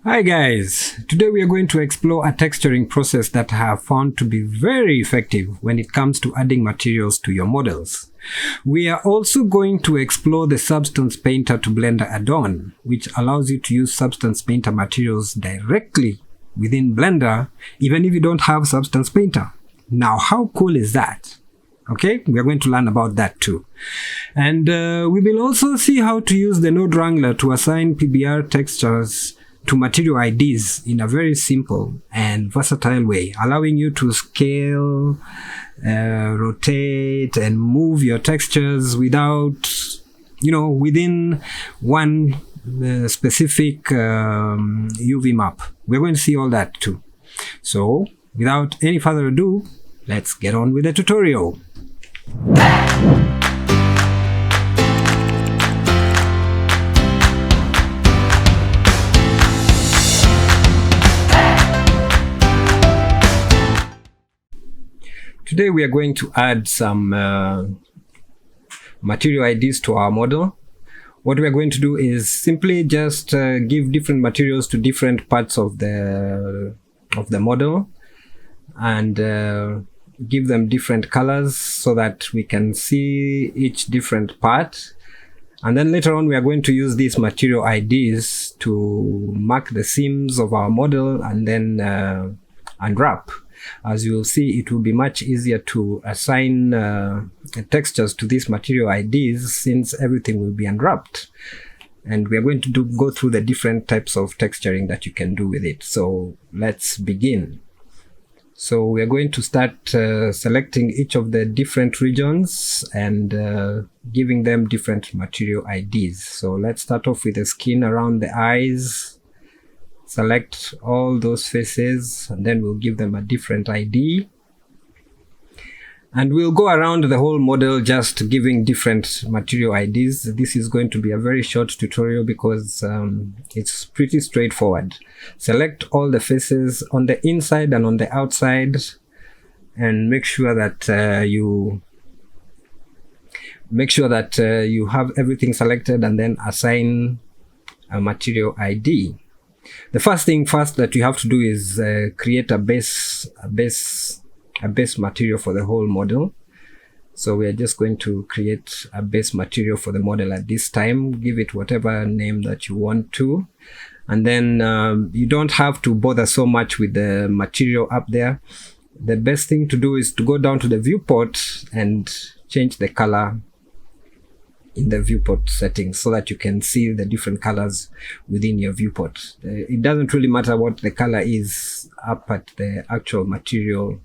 Hi guys, today we are going to explore a texturing process that I have found to be very effective when it comes to adding materials to your models. We are also going to explore the Substance Painter to Blender add-on, which allows you to use Substance Painter materials directly within Blender, even if you don't have Substance Painter. Now, how cool is that? Okay, we are going to learn about that too. And we will also see how to use the node wrangler to assign PBR textures to material IDs in a very simple and versatile way, allowing you to scale, rotate, and move your textures without, within one specific UV map. We're going to see all that too. So, without any further ado, let's get on with the tutorial. Today we are going to add some material IDs to our model. What we are going to do is simply just give different materials to different parts of the model and give them different colors so that we can see each different part. And then later on we are going to use these material IDs to mark the seams of our model and then unwrap. As you will see, it will be much easier to assign textures to these material IDs since everything will be unwrapped. And we are going to go through the different types of texturing that you can do with it. So let's begin. So we are going to start selecting each of the different regions and giving them different material IDs. So let's start off with the skin around the eyes. Select all those faces and then we'll give them a different ID. And we'll go around the whole model just giving different material IDs. This is going to be a very short tutorial because it's pretty straightforward. Select all the faces on the inside and on the outside and make sure that you have everything selected and then assign a material ID. The first thing that you have to do is create a base material for the whole model. So we are just going to create a base material for the model at this time. Give it whatever name that you want to. And then you don't have to bother so much with the material up there. The best thing to do is to go down to the viewport and change the color in the viewport settings so that you can see the different colors within your viewport. It doesn't really matter what the color is up at the actual material.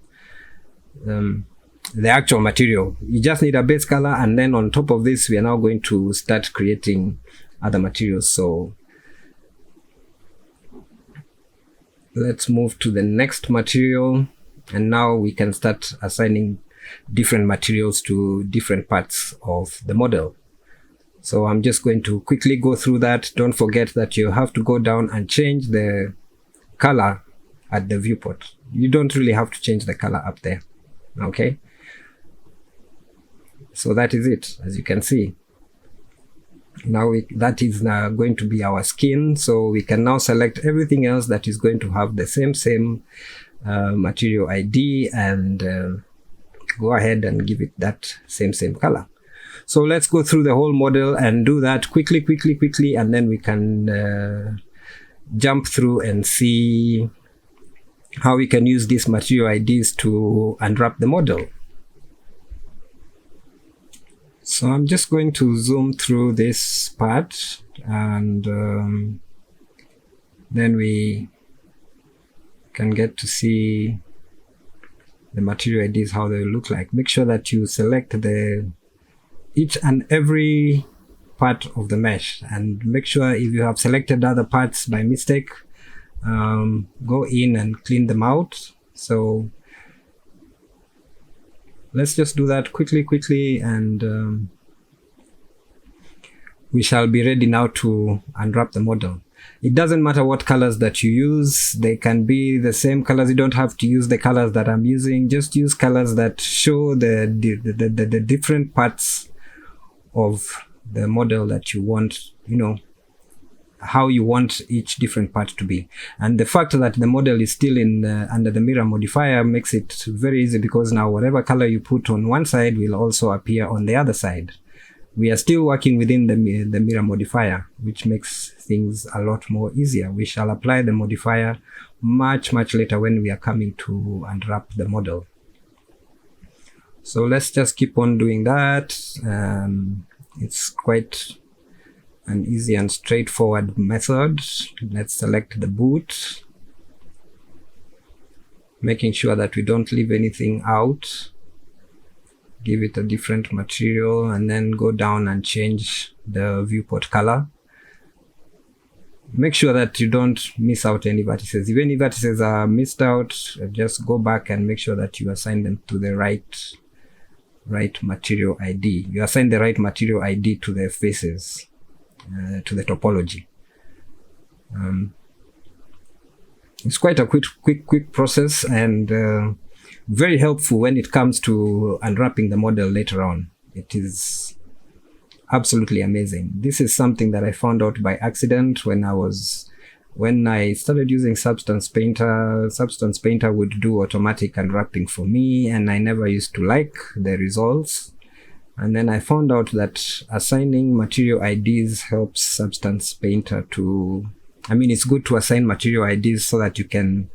You just need a base color, and then on top of this we are now going to start creating other materials. So let's move to the next material, and now we can start assigning different materials to different parts of the model. So I'm just going to quickly go through that. Don't forget that you have to go down and change the color at the viewport. You don't really have to change the color up there. Okay. So that is it, as you can see. Now that is now going to be our skin. So we can now select everything else that is going to have the same material ID and go ahead and give it that same color. So let's go through the whole model and do that quickly, and then we can jump through and see how we can use these material IDs to unwrap the model. So I'm just going to zoom through this part and then we can get to see the material IDs, how they look like. Make sure that you select each and every part of the mesh, and make sure if you have selected other parts by mistake, go in and clean them out. So let's just do that quickly and we shall be ready now to unwrap the model. It doesn't matter what colors that you use, they can be the same colors. You don't have to use the colors that I'm using. Just use colors that show the different parts of the model that you want, how you want each different part to be. And the fact that the model is still in under the mirror modifier makes it very easy, because now whatever color you put on one side will also appear on the other side. We are still working within the mirror modifier, which makes things a lot more easier. We shall apply the modifier much later when we are coming to unwrap the model. So let's just keep on doing that. It's quite an easy and straightforward method. Let's select the boot, making sure that we don't leave anything out. Give it a different material, and then go down and change the viewport color. Make sure that you don't miss out any vertices. If any vertices are missed out, just go back and make sure that you assign them to the right material ID. You assign the right material ID to the faces, to the topology. It's quite a quick process, and very helpful when it comes to unwrapping the model later on. It is absolutely amazing. This is something that I found out by accident when I started using Substance Painter. Substance Painter would do automatic unwrapping for me, and I never used to like the results. And then I found out that assigning material IDs helps Substance Painter to, it's good to assign material IDs so that you can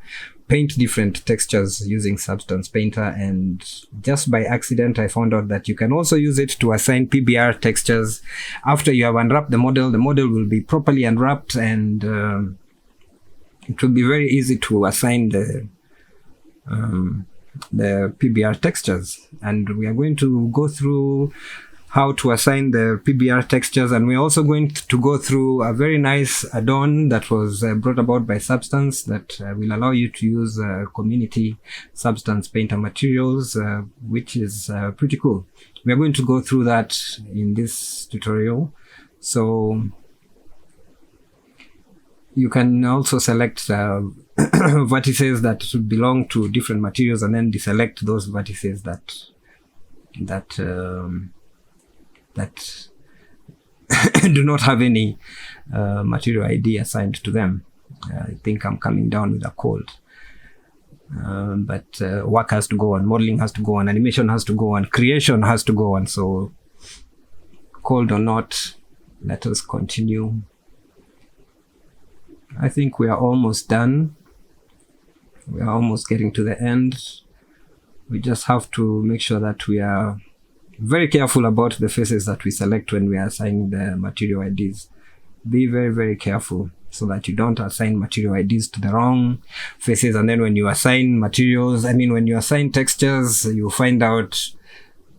paint different textures using Substance Painter. And just by accident, I found out that you can also use it to assign PBR textures. After you have unwrapped the model will be properly unwrapped, and it will be very easy to assign the PBR textures. And we are going to go through how to assign the PBR textures, and we're also going to go through a very nice add-on that was brought about by Substance that will allow you to use community Substance Painter materials, which is pretty cool. We're going to go through that in this tutorial. So you can also select vertices that should belong to different materials, and then deselect those vertices that do not have any material ID assigned to them. I think I'm coming down with a cold. But work has to go on, modeling has to go on, animation has to go on, creation has to go on. So cold or not, let us continue. I think we are almost done. We are almost getting to the end. We just have to make sure that we are very careful about the faces that we select when we are assigning the material IDs. Be very careful so that you don't assign material IDs to the wrong faces, and then when you assign materials, when you assign textures, you find out,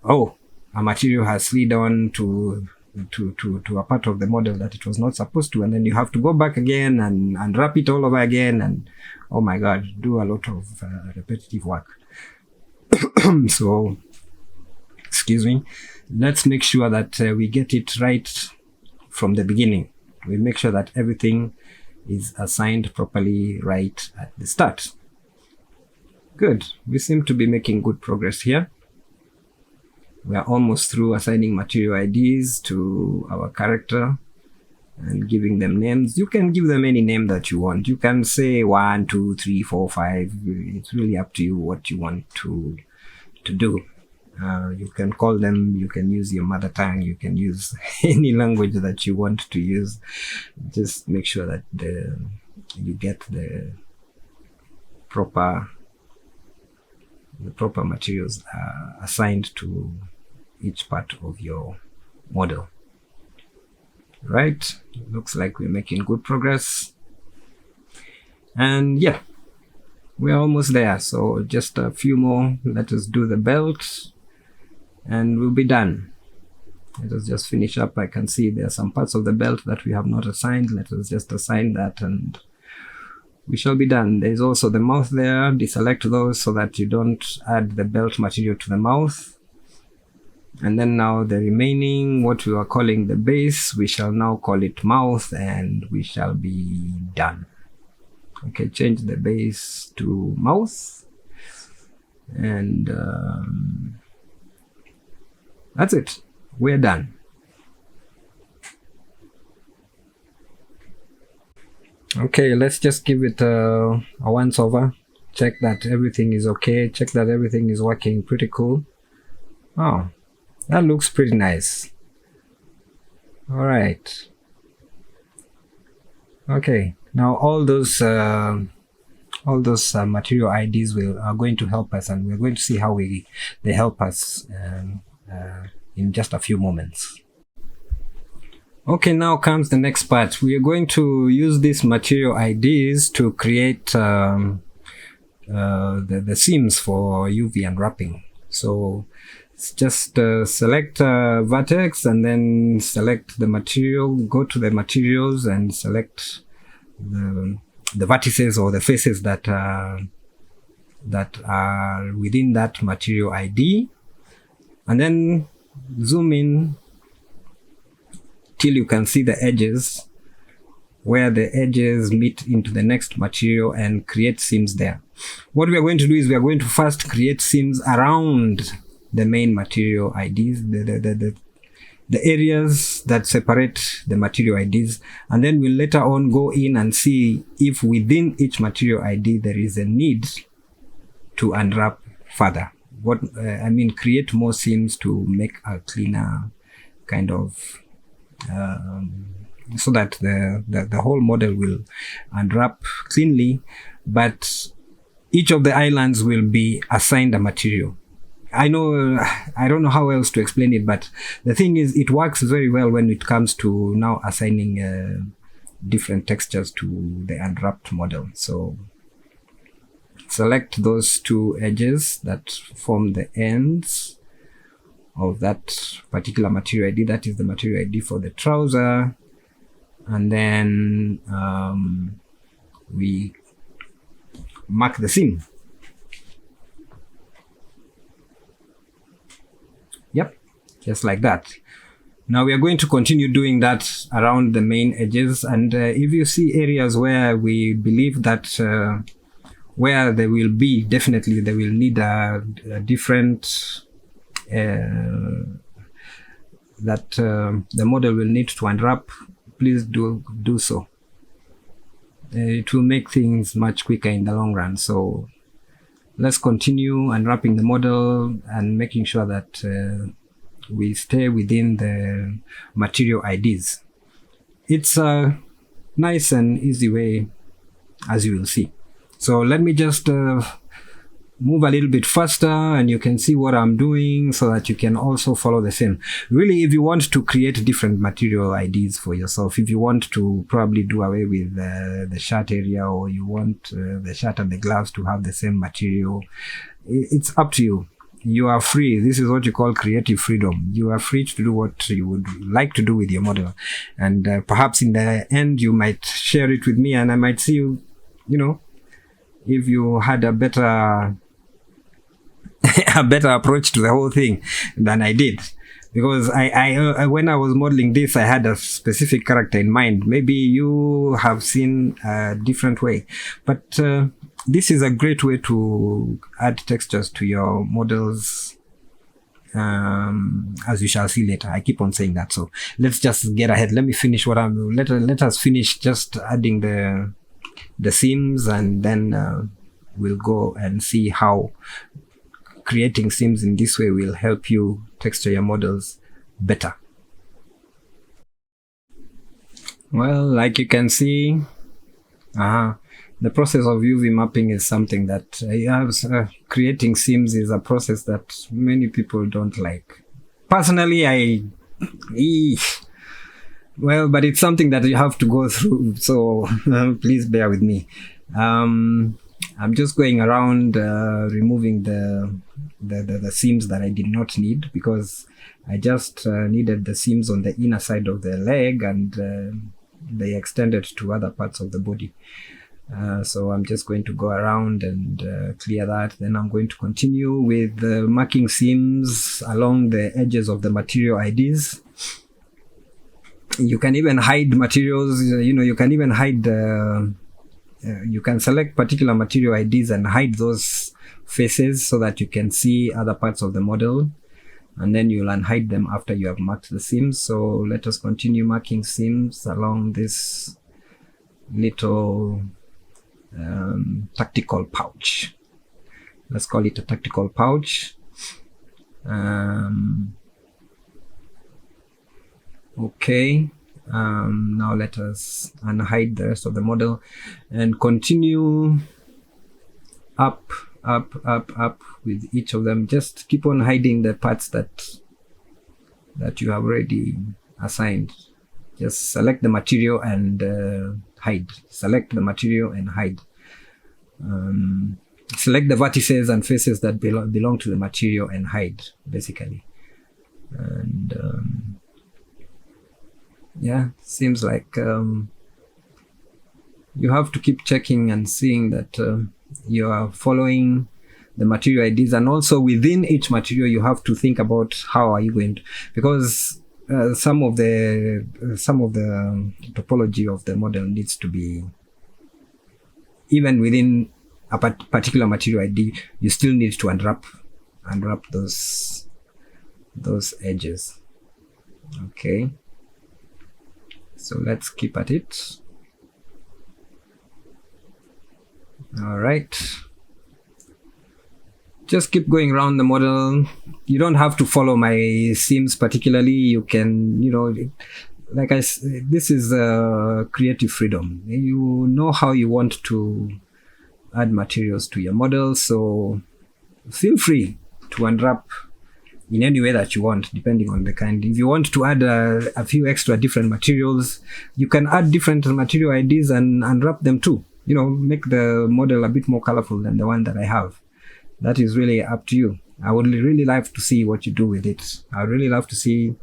oh, a material has slid on to a part of the model that it was not supposed to, and then you have to go back again and unwrap it all over again, and oh my god, do a lot of repetitive work. So excuse me, let's make sure that we get it right from the beginning. We make sure that everything is assigned properly right at the start. Good. We seem to be making good progress here. We are almost through assigning material IDs to our character and giving them names. You can give them any name that you want. You can say 1, 2, 3, 4, 5. It's really up to you what you want to do. You can call them, you can use your mother tongue, you can use any language that you want to use. Just make sure that you get the proper materials assigned to each part of your model. Right, looks like we're making good progress. And yeah, we're almost there. So just a few more. Let us do the belt and we'll be done. Let us just finish up. I can see there are some parts of the belt that we have not assigned. Let us just assign that and we shall be done. There's also the mouth there. Deselect those so that you don't add the belt material to the mouth. And then now the remaining, what we were calling the base, we shall now call it mouth, and we shall be done. Okay, change the base to mouth. And that's it. We're done. Okay, let's just give it a once over. Check that everything is okay. Check that everything is working pretty cool. Oh, that looks pretty nice. All right. Okay, now all those material IDs are going to help us, and we're going to see how they help us in just a few moments. Okay, now comes the next part. We are going to use these material IDs to create the seams for UV unwrapping. So just select vertex and then select the material, go to the materials and select the vertices or the faces that are within that material ID, and then zoom in till you can see the edges, where the edges meet into the next material, and create seams there. What we are going to do is we are going to first create seams around the main material IDs, the areas that separate the material IDs, and then we'll later on go in and see if within each material ID there is a need to unwrap further. Create more seams to make a cleaner kind of so that the whole model will unwrap cleanly, but each of the islands will be assigned a material. I don't know how else to explain it, but the thing is, it works very well when it comes to now assigning different textures to the unwrapped model. So select those two edges that form the ends of that particular material ID. That is the material ID for the trouser. And then we mark the seam. Yep, just like that. Now we are going to continue doing that around the main edges, and if you see areas where we believe that where there will need a different that the model will need to unwrap, please do so. It will make things much quicker in the long run. So let's continue unwrapping the model and making sure that we stay within the material IDs. It's a nice and easy way, as you will see. So let me just move a little bit faster and you can see what I'm doing so that you can also follow the same. Really, if you want to create different material IDs for yourself, if you want to probably do away with the shirt area, or you want the shirt and the gloves to have the same material, it's up to you. You are free. This is what you call creative freedom. You are free to do what you would like to do with your model. And perhaps in the end, you might share it with me and I might see you, if you had a better approach to the whole thing than I did. Because I when I was modeling this, I had a specific character in mind. Maybe you have seen a different way. But this is a great way to add textures to your models, as you shall see later. I keep on saying that. So let's just get ahead. Let me finish let us finish just adding the seams, and then we'll go and see how creating seams in this way will help you texture your models better. Well, like you can see, the process of UV mapping is something that creating seams is a process that many people don't like. Personally, but it's something that you have to go through, so please bear with me. I'm just going around removing the seams that I did not need, because I just needed the seams on the inner side of the leg, and they extended to other parts of the body. So I'm just going to go around and clear that. Then I'm going to continue with marking seams along the edges of the material IDs. You can even hide materials, you can even hide you can select particular material IDs and hide those faces so that you can see other parts of the model, and then you'll unhide them after you have marked the seams. So let us continue marking seams along this little tactical pouch. Let's call it a tactical pouch. Okay, now let us unhide the rest of the model and continue up with each of them. Just keep on hiding the parts that you have already assigned. Just select the material and hide. Select the material and hide. Select the vertices and faces that belong to the material and hide, basically. And yeah, seems like you have to keep checking and seeing that you are following the material IDs, and also within each material you have to think about how are you going to, because some of the topology of the model needs to be, even within a particular material ID, you still need to unwrap those edges. Okay, so let's keep at it. All right, just keep going around the model. You don't have to follow my seams particularly. You can, like I said, this is creative freedom. You know how you want to add materials to your model, so feel free to unwrap in any way that you want, depending on the kind. If you want to add a few extra different materials, you can add different material IDs and unwrap them too. Make the model a bit more colorful than the one that I have. That is really up to you. I would really like to see what you do with it. I would really love to see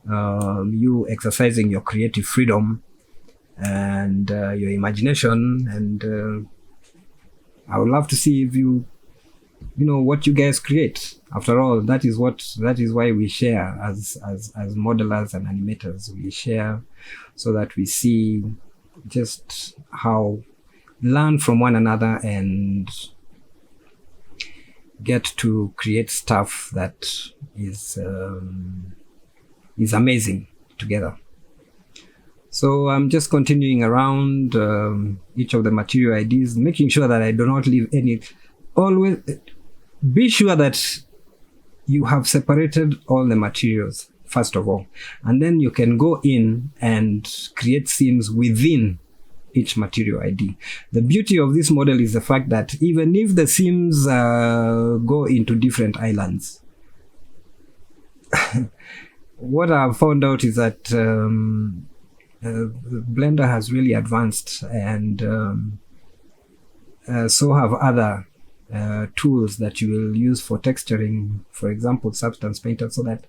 you exercising your creative freedom and your imagination, and I would love to see if what you guys create. After all, that is why we share as modelers and animators. We share so that we see just how learn from one another and get to create stuff that is amazing together. So I'm just continuing around each of the material IDs, making sure that I do not leave any. Always be sure that you have separated all the materials first of all, and then you can go in and create seams within each material ID. The beauty of this model is the fact that even if the seams go into different islands, what I've found out is that Blender has really advanced, and so have other tools that you will use for texturing, for example Substance Painter, so that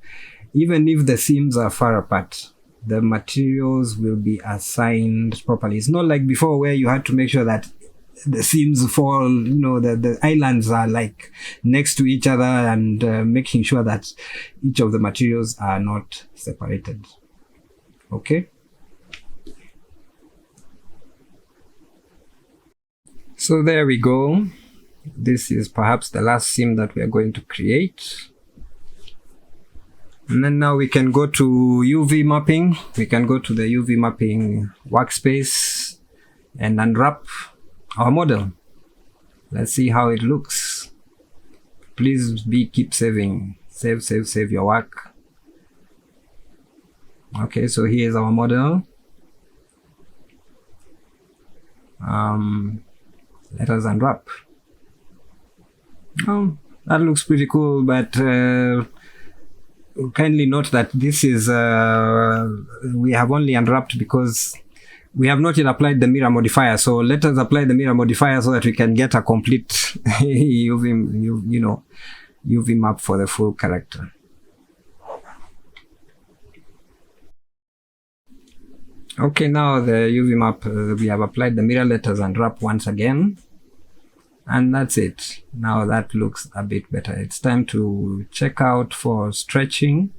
even if the seams are far apart, the materials will be assigned properly. It's not like before where you had to make sure that the seams fall, the islands are like next to each other, and making sure that each of the materials are not separated. Okay. So there we go. This is perhaps the last seam that we are going to create. And then now we can go to UV mapping. We can go to the UV mapping workspace and unwrap our model. Let's see how it looks. Please keep saving. Save your work. Okay, so here's our model. Let us unwrap. Oh, that looks pretty cool, but kindly note that this is we have only unwrapped because we have not yet applied the mirror modifier. So let us apply the mirror modifier so that we can get a complete UV map for the full character. Okay, now the UV map, we have applied the mirror. Let us unwrap once again. And that's it. Now that looks a bit better. It's time to check out for stretching.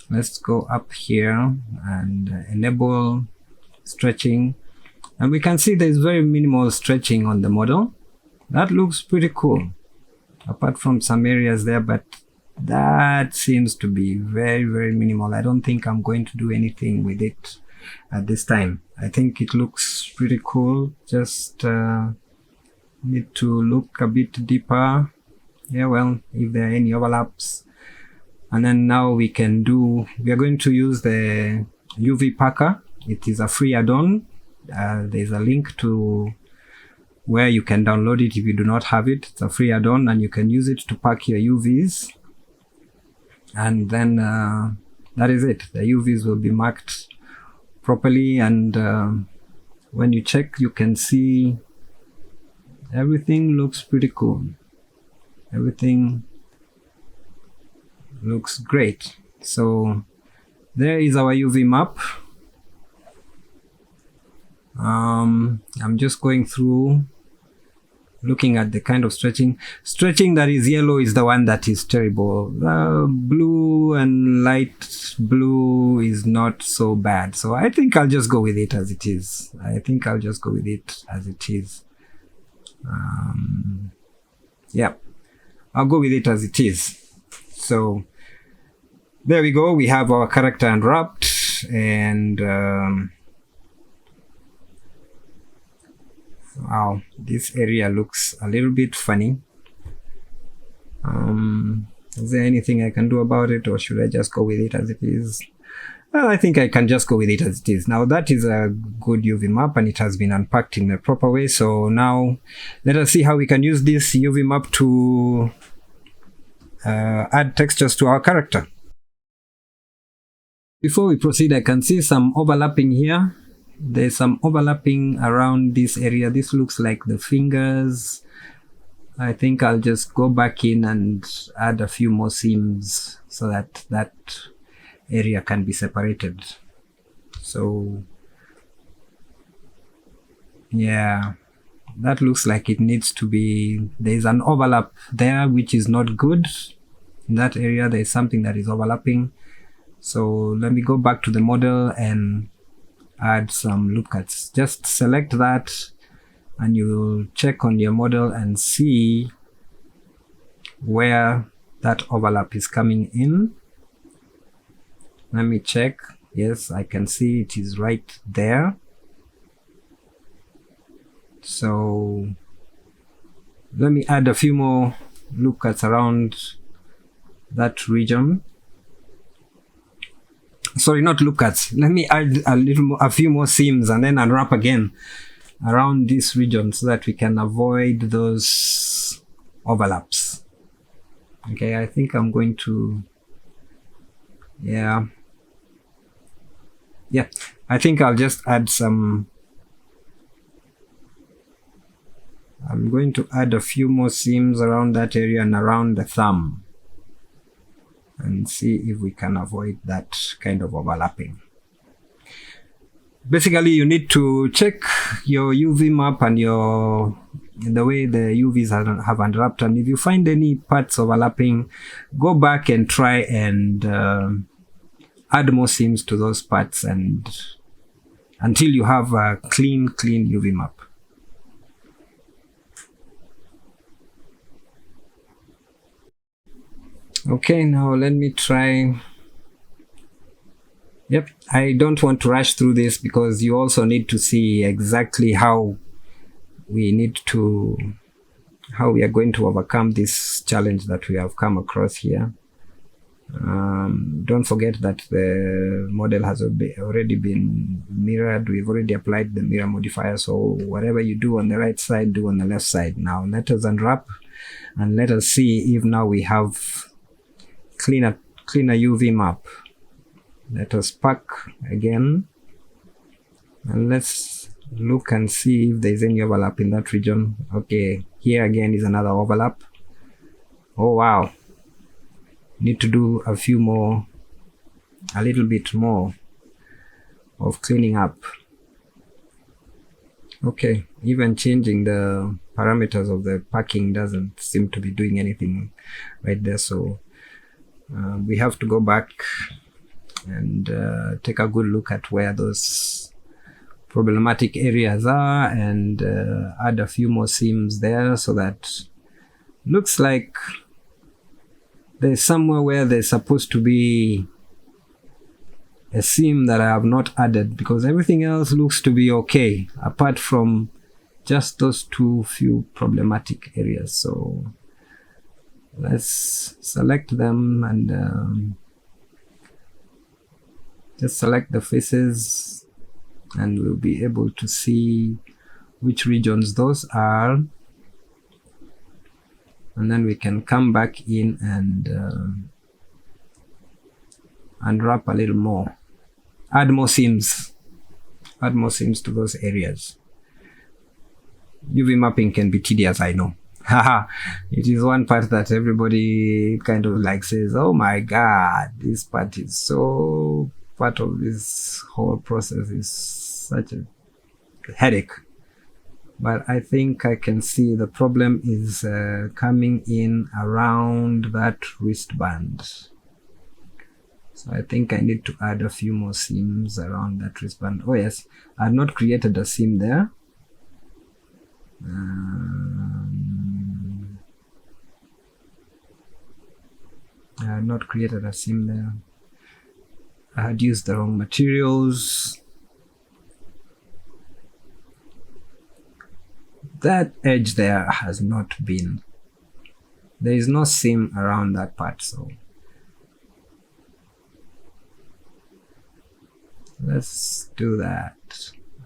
Let's go up here and enable stretching. And we can see there's very minimal stretching on the model. That looks pretty cool. Apart from some areas there, but that seems to be very, very minimal. I don't think I'm going to do anything with it at this time. I think it looks pretty cool. Just need to look a bit deeper. Yeah, well, if there are any overlaps. And then now we are going to use the UV Packer. It is a free add-on. There's a link to where you can download it if you do not have it. It's a free add-on and you can use it to pack your UVs. And then that is it. The UVs will be marked properly, and when you check, you can see everything looks pretty cool. Everything looks great. So there is our UV map. I'm just going through, looking at the kind of stretching that is yellow is the one that is terrible. Blue and light blue is not so bad, so I think I'll just go with it as it is. Yeah, I'll go with it as it is. So there we go. We have our character unwrapped, and wow, this area looks a little bit funny. Is there anything I can do about it, or should I just go with it as it is? Well, I think I can just go with it as it is. Now that is a good UV map, and it has been unpacked in a proper way. So now let us see how we can use this UV map to add textures to our character. Before we proceed, I can see some overlapping here. There's some overlapping around this area. This looks like the fingers. I think I'll just go back in and add a few more seams so that that area can be separated. So yeah, that looks like it needs to be, there's an overlap there which is not good. In that area there's something that is overlapping. So let me go back to the model and add some loop cuts. Just select that and you will check on your model and see where that overlap is coming in. Let me check. Yes, I can see it is right there. So let me add a few more loop cuts around that region. Sorry, not loop cuts. Let me add a few more seams and then unwrap again around this region so that we can avoid those overlaps. Okay, I think I'm going to, yeah, I think I'll just add some, I'm going to add a few more seams around that area and around the thumb, and see if we can avoid that kind of overlapping. Basically, you need to check your UV map and the way the UVs have unwrapped, and if you find any parts overlapping, go back and try and add more seams to those parts, and until you have a clean UV map. Okay, now let me try. Yep, I don't want to rush through this because you also need to see exactly how we are going to overcome this challenge that we have come across here. Don't forget that the model has already been mirrored. We've already applied the mirror modifier, so whatever you do on the right side, do on the left side. Now let us unwrap and let us see if now we have cleaner UV map. Let us pack again and let's look and see if there's any overlap in that region. Okay, here again is another overlap. Oh wow, need to do a little bit more of cleaning up. Okay, even changing the parameters of the packing doesn't seem to be doing anything right there, so we have to go back and take a good look at where those problematic areas are and add a few more seams there, so that looks like there's somewhere where there's supposed to be a seam that I have not added, because everything else looks to be okay apart from just those two few problematic areas. So let's select them and just select the faces, and we'll be able to see which regions those are, and then we can come back in and unwrap a little more, add more seams to those areas. UV mapping can be tedious, I know. It is one part that everybody kind of like says, oh my god, this part is so, part of this whole process is such a headache. But I think I can see the problem is coming in around that wristband. So I think I need to add a few more seams around that wristband. Oh yes, I have not created a seam there. I had not created a seam there. I had used the wrong materials. That edge there has not been, there is no seam around that part, so let's do that.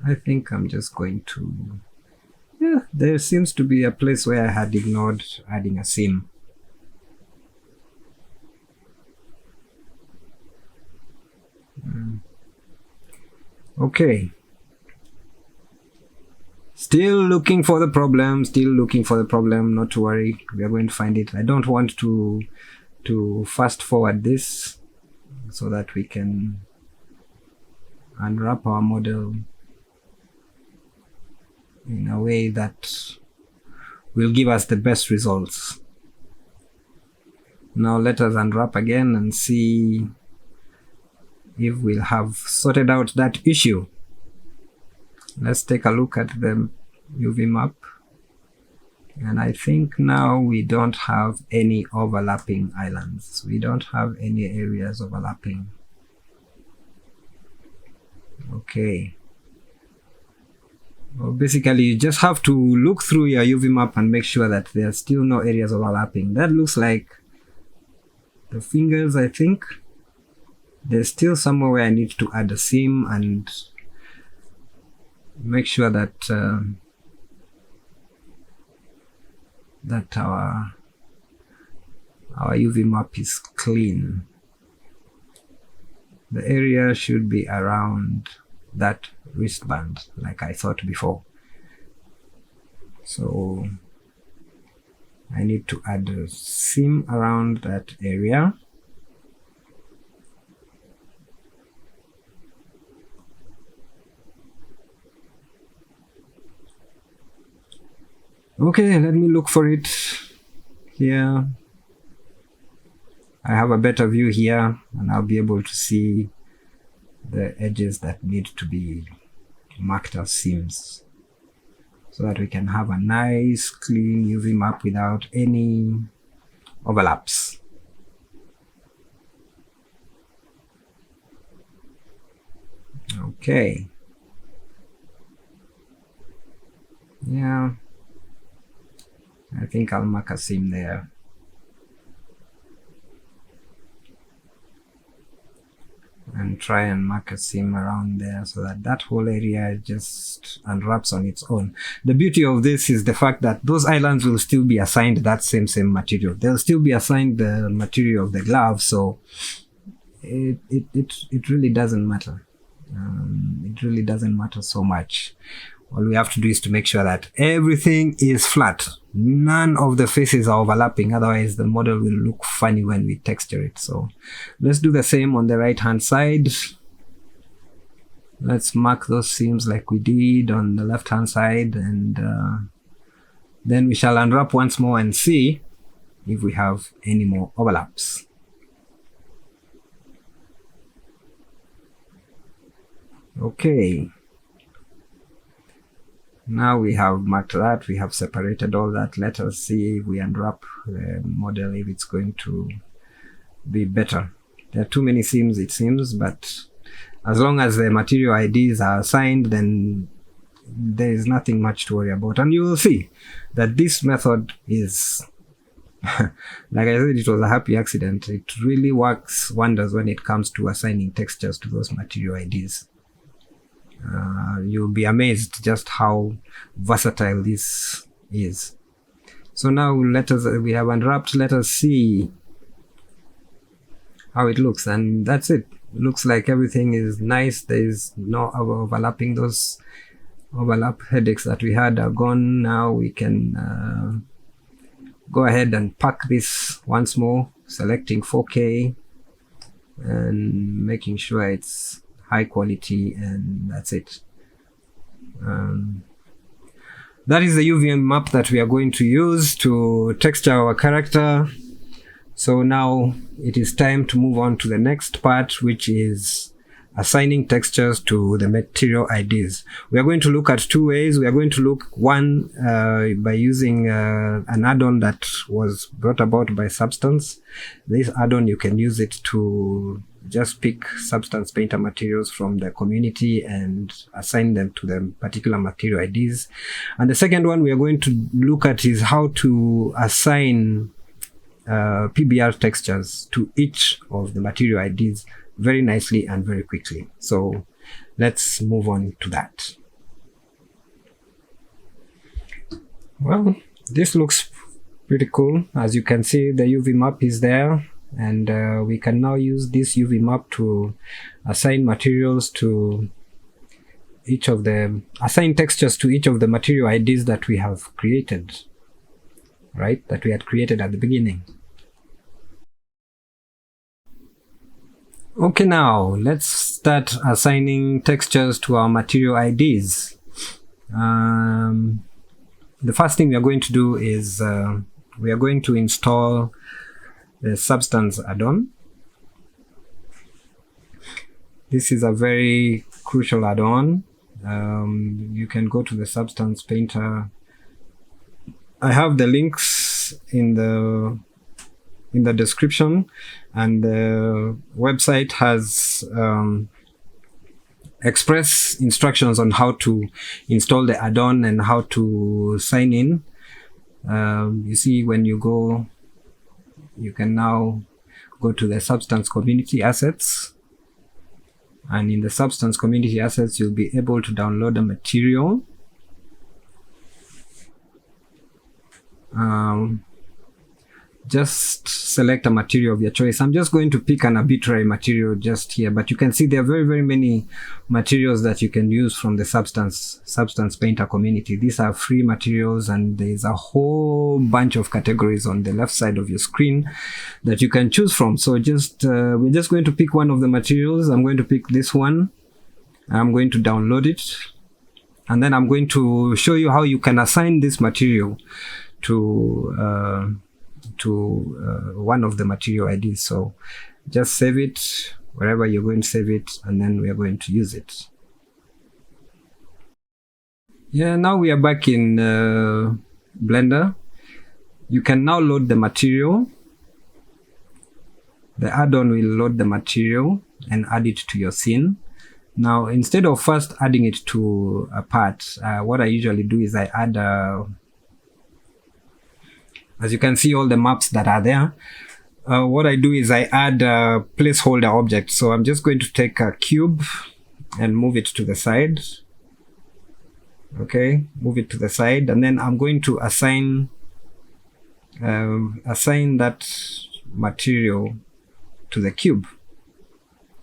I think I'm just going to, yeah, there seems to be a place where I had ignored adding a seam. Okay. Still looking for the problem, not to worry, we are going to find it. I don't want to fast forward this so that we can unwrap our model in a way that will give us the best results. Now let us unwrap again and see if we'll have sorted out that issue. Let's take a look at the UV map, and I think now we don't have any overlapping islands. We don't have any areas overlapping. Okay. Well, basically you just have to look through your UV map and make sure that there are still no areas overlapping. That looks like the fingers, I think. There's still somewhere where I need to add a seam and make sure that that our UV map is clean. The area should be around that wristband, like I thought before. So I need to add a seam around that area. Okay, let me look for it here. I have a better view here, and I'll be able to see the edges that need to be marked as seams, so that we can have a nice clean UV map without any overlaps. Okay. Yeah. I think I'll mark a seam there. And try and mark a seam around there so that that whole area just unwraps on its own. The beauty of this is the fact that those islands will still be assigned that same material. They'll still be assigned the material of the glove, so it really doesn't matter. It really doesn't matter so much. All we have to do is to make sure that everything is flat. None of the faces are overlapping, otherwise the model will look funny when we texture it. So let's do the same on the right hand side. Let's mark those seams like we did on the left hand side, and then we shall unwrap once more and see if we have any more overlaps. Okay. Now we have marked that, we have separated all that. Let us see if we unwrap the model, if it's going to be better. There are too many seams it seems, but As long as the material IDs are assigned, then there is nothing much to worry about. And you will see that this method is, like I said, it was a happy accident. It really works wonders when it comes to assigning textures to those material IDs. You'll be amazed just how versatile this is. So now we have unwrapped. Let us see how it looks, and that's it. Looks like everything is nice. There is no overlapping. Those overlap headaches that we had are gone. Now we can go ahead and pack this once more, selecting 4K and making sure it's high quality, and that's it. That is the UV map that we are going to use to texture our character. So now it is time to move on to the next part, which is assigning textures to the material IDs. We are going to look at two ways. We are going to look one by using an add-on that was brought about by Substance. This add-on, you can use it to just pick Substance Painter materials from the community and assign them to the particular material IDs. And the second one we are going to look at is how to assign PBR textures to each of the material IDs very nicely and very quickly. So let's move on to that. Well, this looks pretty cool. As you can see, the UV map is there, and we can now use this UV map to assign materials to each of the, assign textures to each of the material IDs that we have created, right? That we had created at the beginning. Okay, now let's start assigning textures to our material IDs. The first thing we are going to do is we are going to install the Substance add-on. This is a very crucial add-on. You can go to the Substance Painter. I have the links in the description, and the website has express instructions on how to install the add-on and how to sign in. You see, when you go, you can now go to the Substance Community Assets, and in the Substance Community Assets you'll be able to download a material. Just select a material of your choice. I'm just going to pick an arbitrary material just here, but you can see there are very, very many materials that you can use from the Substance Painter community. These are free materials, and there's a whole bunch of categories on the left side of your screen that you can choose from. So just we're just going to pick one of the materials. I'm going to pick this one. I'm going to download it, and then I'm going to show you how you can assign this material to one of the material IDs. So just save it wherever you're going to save it, and then we are going to use it. Yeah, now we are back in Blender. You can now load the material. The add-on will load the material and add it to your scene. Now, instead of first adding it to a part, what I usually do is I add as you can see all the maps that are there. What I do is I add a placeholder object. So I'm just going to take a cube and move it to the side. Okay, move it to the side, and then I'm going to assign that material to the cube.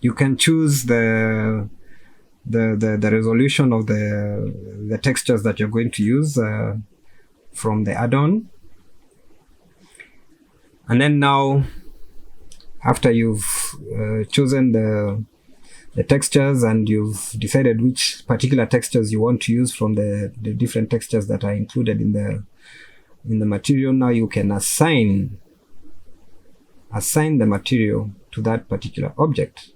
You can choose the resolution of the textures that you're going to use from the add-on. And then now, after you've chosen the textures and you've decided which particular textures you want to use from the different textures that are included in the material, now you can assign the material to that particular object.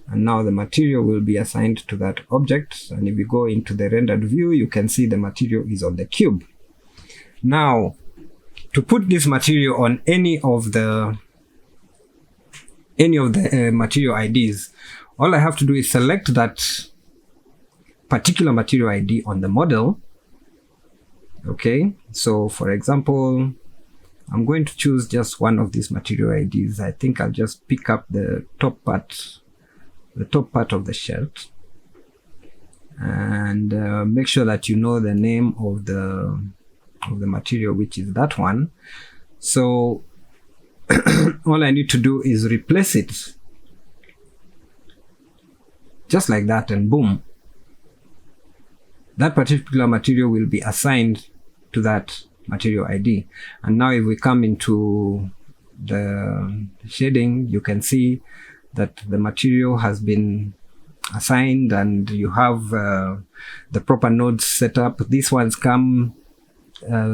And now the material will be assigned to that object. And if you go into the rendered view, you can see the material is on the cube. Now, to put this material on any of the material IDs, All I have to do is select that particular material ID on the model. Okay, so for example, I'm going to choose just one of these material IDs. I think I'll just pick up the top part of the shirt, and make sure that you know the name of the material, which is that one. So all I need to do is replace it just like that, and boom, that particular material will be assigned to that material ID. And now if we come into the shading, you can see that the material has been assigned, and you have the proper nodes set up. These ones come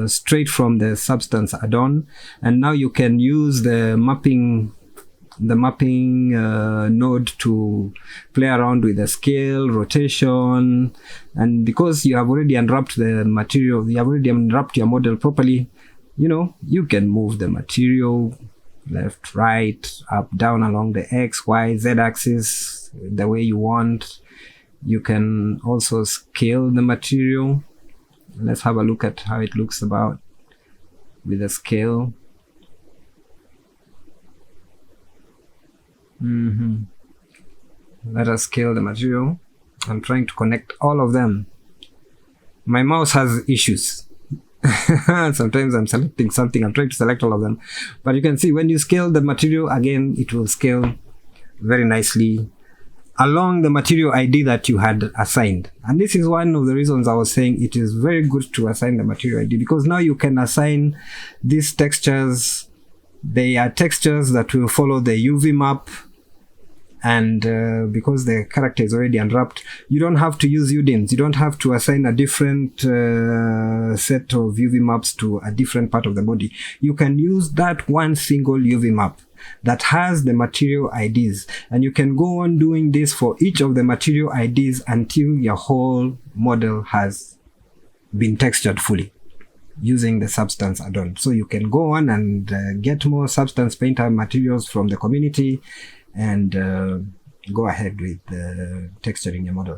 straight from the Substance add-on, and now you can use the mapping node to play around with the scale, rotation, and because you have already unwrapped the material, you have already unwrapped your model properly, you can move the material left, right, up, down along the X, Y, Z axis the way you want. You can also scale the material. Let's have a look at how it looks about with the scale. Let us scale the material. I'm trying to connect all of them. My mouse has issues. Sometimes I'm selecting something, I'm trying to select all of them. But you can see when you scale the material, again, it will scale very nicely along the material ID that you had assigned. And this is one of the reasons I was saying it is very good to assign the material ID, because now you can assign these textures. They are textures that will follow the UV map, and because the character is already unwrapped, you don't have to use UDIMS. You don't have to assign a different set of UV maps to a different part of the body. You can use that one single UV map that has the material IDs, and you can go on doing this for each of the material IDs until your whole model has been textured fully using the Substance add-on. So you can go on and get more Substance Painter materials from the community and go ahead with texturing your model.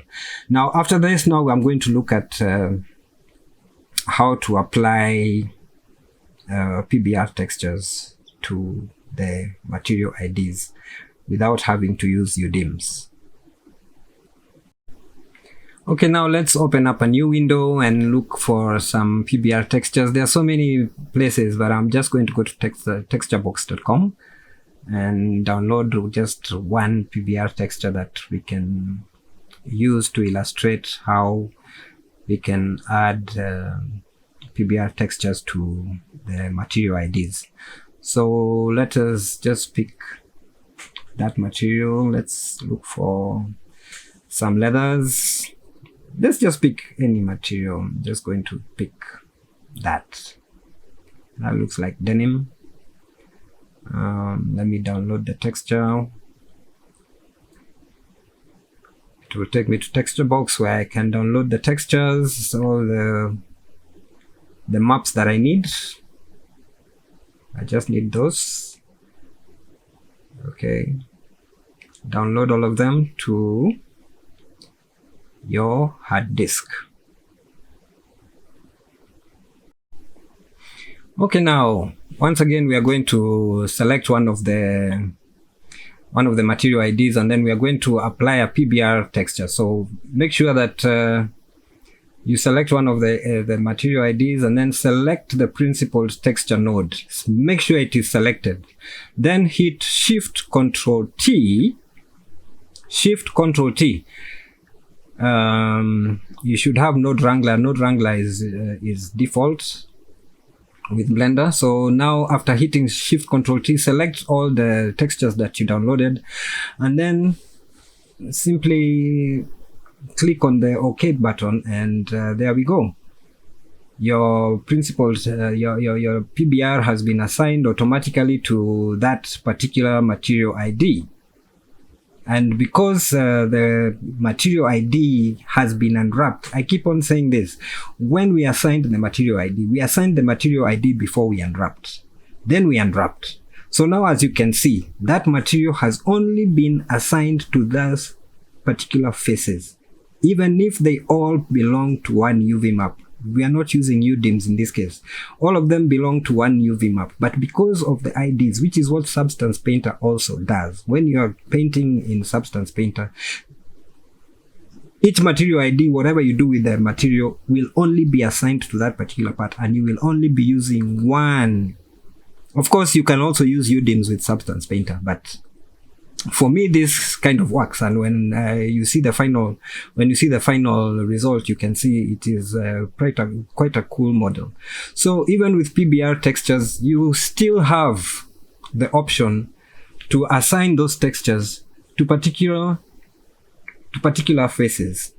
Now after this, now I'm going to look at how to apply PBR textures to the material IDs without having to use UDIMS. Okay, now let's open up a new window and look for some PBR textures. There are so many places, but I'm just going to go to texturebox.com and download just one PBR texture that we can use to illustrate how we can add PBR textures to the material IDs. So let us just pick that material. Let's look for some leathers. Let's just pick any material. I'm just going to pick that. That looks like denim. Let me download the texture. It will take me to texture box where I can download the textures, all the maps that I need. I just need those. Okay. Download all of them to your hard disk. Okay, now once again we are going to select one of the material IDs, and then we are going to apply a PBR texture. So make sure that you select one of the material IDs, and then select the principled texture node. Make sure it is selected. Then hit Shift Ctrl T. Shift Ctrl T. You should have Node Wrangler. Node Wrangler is default with Blender. So now after hitting Shift Ctrl T, select all the textures that you downloaded, and then simply click on the OK button, and there we go. Your principles, your PBR has been assigned automatically to that particular material ID. And because the material ID has been unwrapped, I keep on saying this, when we assigned the material ID, we assigned the material ID before we unwrapped. Then we unwrapped. So now, as you can see, that material has only been assigned to those particular faces, even if they all belong to one UV map. We are not using UDIMS in this case. All of them belong to one UV map, but because of the IDs, which is what Substance Painter also does. When you are painting in Substance Painter, each material ID, whatever you do with the material, will only be assigned to that particular part, and you will only be using one. Of course, you can also use UDIMS with Substance Painter, but for me, this kind of works. And when you see the final result, you can see it is quite a cool model. So even with PBR textures, you still have the option to assign those textures to particular faces.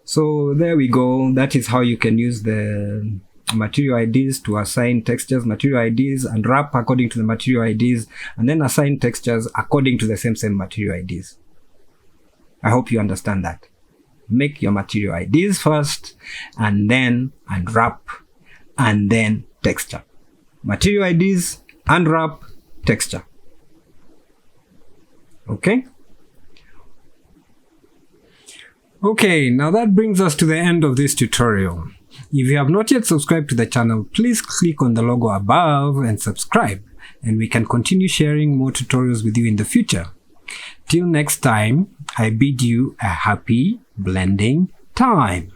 So there we go. That is how you can use the material IDs to assign textures, material IDs, and wrap according to the material IDs, and then assign textures according to the same material IDs. I hope you understand that. Make your material IDs first, and then unwrap, and then texture. Material IDs, unwrap, texture. Okay? Okay, now that brings us to the end of this tutorial. If you have not yet subscribed to the channel, please click on the logo above and subscribe, and we can continue sharing more tutorials with you in the future. Till next time, I bid you a happy blending time.